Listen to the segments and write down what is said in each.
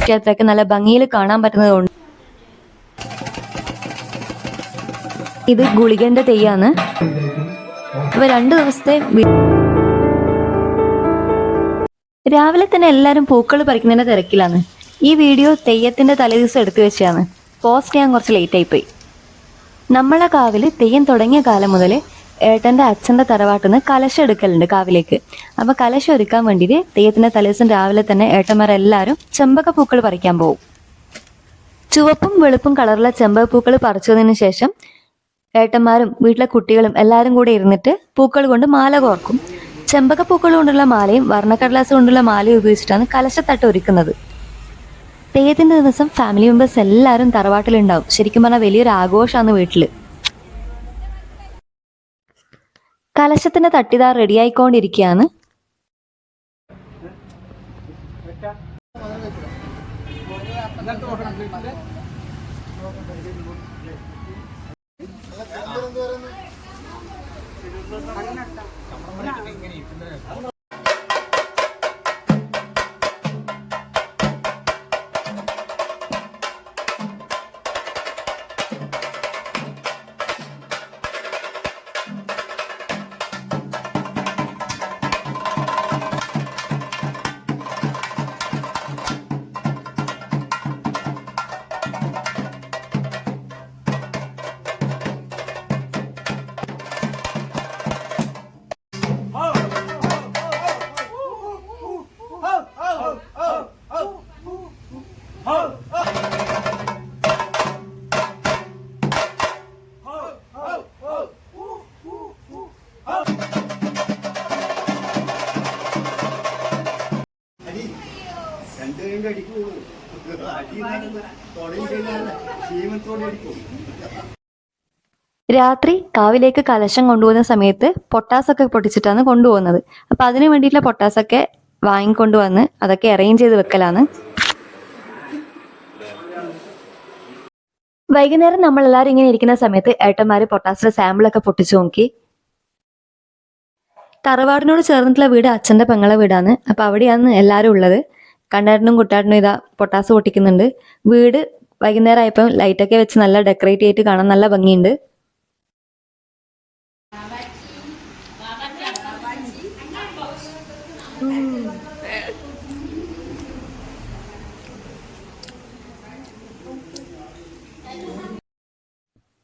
ഘോഷയാത്രയൊക്കെ നല്ല ഭംഗിയിൽ കാണാൻ പറ്റുന്നതുകൊണ്ട് ഇത് ഗുളികന്റെ തെയ്യാണ്. അപ്പൊ 2 ദിവസത്തെ രാവിലെ തന്നെ എല്ലാവരും പൂക്കൾ പറിക്കുന്നതിന്റെ തിരക്കിലാണ്. ഈ വീഡിയോ തെയ്യത്തിന്റെ തലേദിവസം എടുത്തു വെച്ചാണ്. പോസ്റ്റ് ചെയ്യാൻ കുറച്ച് ലേറ്റ് ആയിപ്പോയി. നമ്മളെ കാവില് തെയ്യം തുടങ്ങിയ കാലം മുതൽ ഏട്ടന്റെ അച്ഛന്റെ തറവാട്ടിൽ നിന്ന് കലശം എടുക്കലുണ്ട് കാവിലേക്ക്. അപ്പൊ കലശം ഒരുക്കാൻ വേണ്ടിയിട്ട് തെയ്യത്തിന്റെ തലേദിവസം രാവിലെ തന്നെ ഏട്ടന്മാരെല്ലാവരും ചെമ്പക പൂക്കൾ പറിക്കാൻ പോകും. ചുവപ്പും വെളുപ്പും കളറുള്ള ചെമ്പക പൂക്കൾ പറിച്ചതിന് ശേഷം ഏട്ടന്മാരും വീട്ടിലെ കുട്ടികളും എല്ലാവരും കൂടെ ഇരുന്നിട്ട് പൂക്കൾ കൊണ്ട് മാല കോർക്കും. ചെമ്പക പൂക്കൾ കൊണ്ടുള്ള മാലയും വർണ്ണക്കടലാസ് കൊണ്ടുള്ള മാലയും ഉപയോഗിച്ചിട്ടാണ് കലശത്തട്ട് ഒരുക്കുന്നത്. തെയ്യത്തിന്റെ ദിവസം ഫാമിലി മെമ്പേഴ്സ് എല്ലാവരും തറവാട്ടിലുണ്ടാവും. ശരിക്കും പറഞ്ഞാൽ വലിയൊരു ആഘോഷമാണ് വീട്ടില്. കലശത്തിന്റെ തട്ടിതാർ റെഡിയായിക്കൊണ്ടിരിക്കുകയാണ്. രാത്രി കാവിലേക്ക് കലശം കൊണ്ടുപോകുന്ന സമയത്ത് പൊട്ടാസൊക്കെ പൊട്ടിച്ചിട്ടാണ് കൊണ്ടുപോകുന്നത്. അപ്പൊ അതിനു വേണ്ടിയിട്ടുള്ള പൊട്ടാസൊക്കെ വാങ്ങിക്കൊണ്ടുവന്ന് അതൊക്കെ അറേഞ്ച് ചെയ്ത് വെക്കലാണ്. വൈകുന്നേരം നമ്മൾ എല്ലാവരും ഇങ്ങനെ ഇരിക്കുന്ന സമയത്ത് ഏട്ടന്മാര് പൊട്ടാസിന്റെ സാമ്പിളൊക്കെ പൊട്ടിച്ചു നോക്കി. തറവാടിനോട് ചേർന്നിട്ടുള്ള വീട് അച്ഛന്റെ പെങ്ങളെ വീടാണ്. അപ്പൊ അവിടെയാണ് എല്ലാവരും ഉള്ളത്. കണ്ണേട്ടനും കുട്ടാട്ടനും ഇതാ പൊട്ടാസ് പൊട്ടിക്കുന്നുണ്ട്. വീട് വൈകുന്നേരം ആയപ്പോൾ ലൈറ്റൊക്കെ വെച്ച് നല്ല ഡെക്കറേറ്റ് ചെയ്തിട്ട് കാണാൻ നല്ല ഭംഗിയുണ്ട്.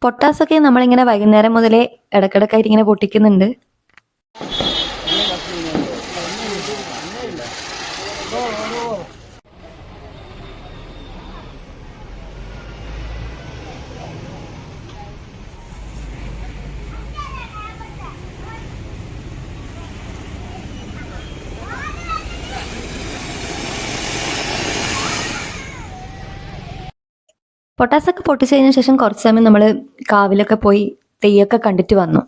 പൊട്ടാസൊക്കെ നമ്മളിങ്ങനെ വൈകുന്നേരം മുതലേ ഇടക്കിടക്കായിട്ട് ഇങ്ങനെ പൊട്ടിക്കുന്നുണ്ട്. പൊട്ടാസൊക്കെ പൊട്ടിച്ചതിന് ശേഷം കുറച്ച് സമയം നമ്മൾ കാവിലൊക്കെ പോയി തെയ്യൊക്കെ കണ്ടിട്ട് വന്നു.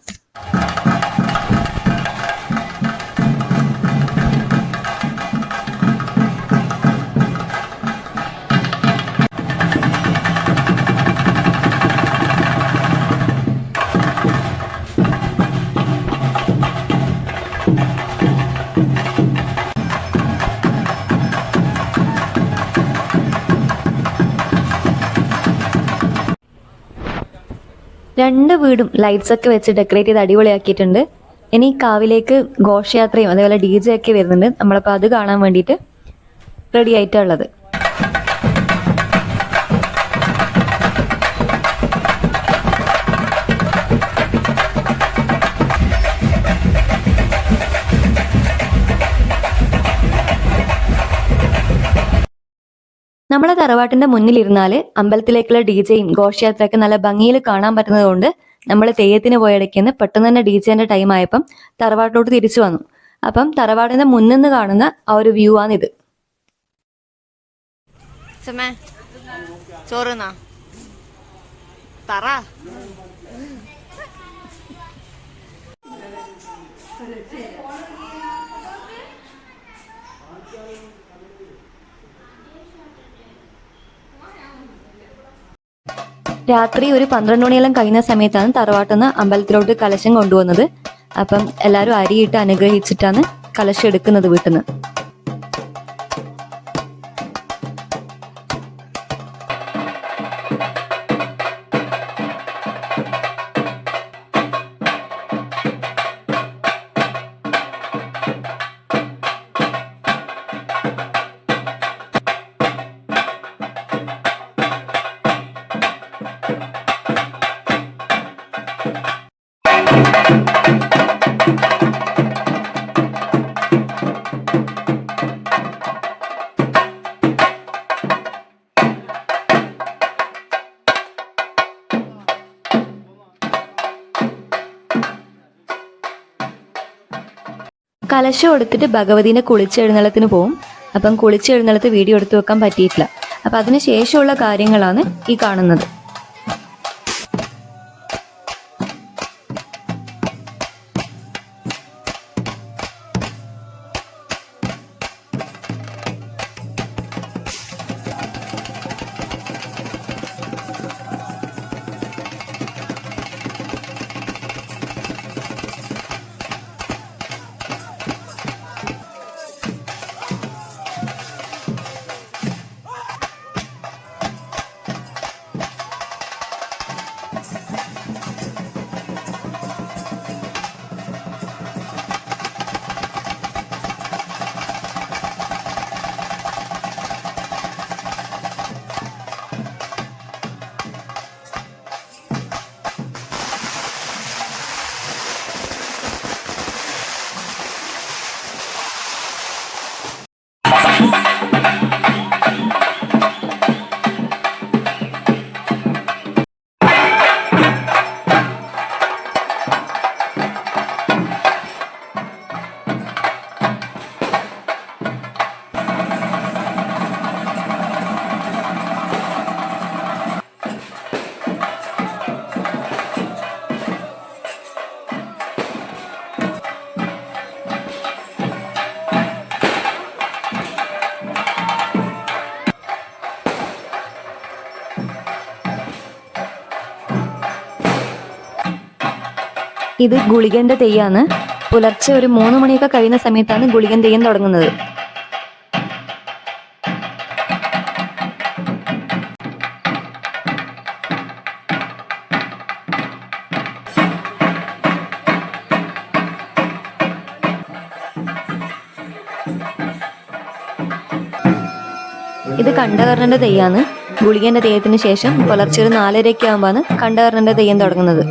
രണ്ട് വീടും ലൈറ്റ്സ് ഒക്കെ വെച്ച് ഡെക്കറേറ്റ് ചെയ്ത് അടിപൊളിയാക്കിയിട്ടുണ്ട്. ഇനി കാവിലേക്ക് ഘോഷയാത്രയും അതേപോലെ DJ ഒക്കെ വരുന്നുണ്ട്. നമ്മളപ്പോൾ അത് കാണാൻ വേണ്ടിയിട്ട് റെഡി ആയിട്ടുള്ളത്. നമ്മളെ തറവാട്ടിന്റെ മുന്നിലിരുന്നാല് അമ്പലത്തിലേക്കുള്ള DJയും ഘോഷയാത്രയൊക്കെ നല്ല ഭംഗിയിൽ കാണാൻ പറ്റുന്നത് കൊണ്ട് നമ്മൾ തെയ്യത്തിന് പോയിടയ്ക്കുന്ന പെട്ടെന്ന് തന്നെ DJന്റെ ടൈം ആയപ്പം തറവാട്ടിലോട്ട് തിരിച്ചു വന്നു. അപ്പം തറവാടിന്റെ മുന്നിൽ നിന്ന് കാണുന്ന ആ ഒരു വ്യൂ ആണിത്. ചോറുന്നാ തറ രാത്രി ഒരു 12 മണിയെല്ലാം കഴിഞ്ഞ സമയത്താണ് തറവാട്ടിൽ നിന്ന് അമ്പലത്തിലോട്ട് കലശം കൊണ്ടുവന്നത്. അപ്പം എല്ലാവരും അരിയിട്ട് അനുഗ്രഹിച്ചിട്ടാണ് കലശം എടുക്കുന്നത് വീട്ടിൽ നിന്ന്. കലശം എടുത്തിട്ട് ഭഗവതിനെ കുളിച്ചെഴുന്നള്ളത്തിന് പോവും. അപ്പം കുളിച്ചെഴുന്നള്ളത്ത് വീഡിയോ എടുത്തു വെക്കാൻ പറ്റിയിട്ടില്ല. അപ്പം അതിന് ശേഷമുള്ള കാര്യങ്ങളാണ് ഈ കാണുന്നത്. ഇത് ഗുളികന്റെ തെയ്യാണ്. പുലർച്ചെ ഒരു 3 മണിയൊക്കെ കഴിയുന്ന സമയത്താണ് ഗുളികൻ തെയ്യം തുടങ്ങുന്നത്. ഇത് കണ്ടകർണന്റെ തെയ്യാണ്. ഗുളികന്റെ തെയ്യത്തിന് ശേഷം പുലർച്ചെ ഒരു 4:30 ആകുമ്പോഴാണ് കണ്ടകർണന്റെ തെയ്യം തുടങ്ങുന്നത്.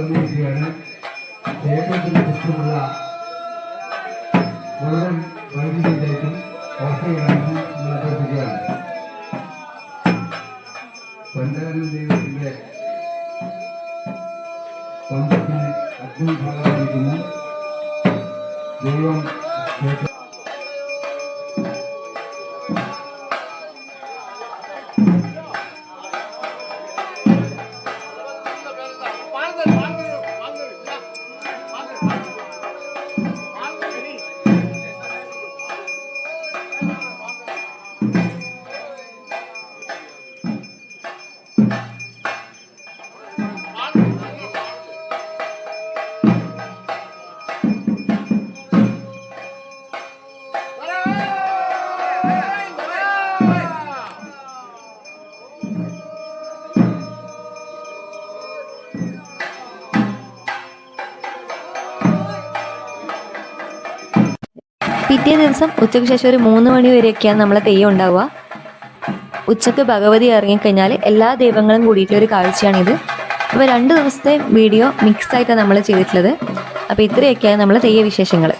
ക്ഷേത്രത്തിന് ചുറ്റുമുള്ള മുഴുവൻ വൈദ്യുതിയിലേക്കും ഓട്ടയിറങ്ങി നടത്തുകയാണ്. കണ്ടകർണ ദൈവത്തിന്റെ കൊമ്പത്തിന് അഗ്നിഭാഗമായിരിക്കുന്നു. ദൈവം പിറ്റേ ദിവസം ഉച്ചയ്ക്ക് ശേഷം ഒരു 3 മണി വരെയൊക്കെയാണ് നമ്മളെ തെയ്യം ഉണ്ടാവുക. ഉച്ചയ്ക്ക് ഭഗവതി ഇറങ്ങിക്കഴിഞ്ഞാൽ എല്ലാ ദൈവങ്ങളും കൂടിയിട്ടുള്ള ഒരു കാഴ്ചയാണിത്. അപ്പോൾ 2 ദിവസത്തെ വീഡിയോ മിക്സ് ആയിട്ടാണ് നമ്മൾ ചെയ്തിട്ടുള്ളത്. അപ്പോൾ ഇത്രയൊക്കെയാണ് നമ്മളെ തെയ്യ വിശേഷങ്ങൾ.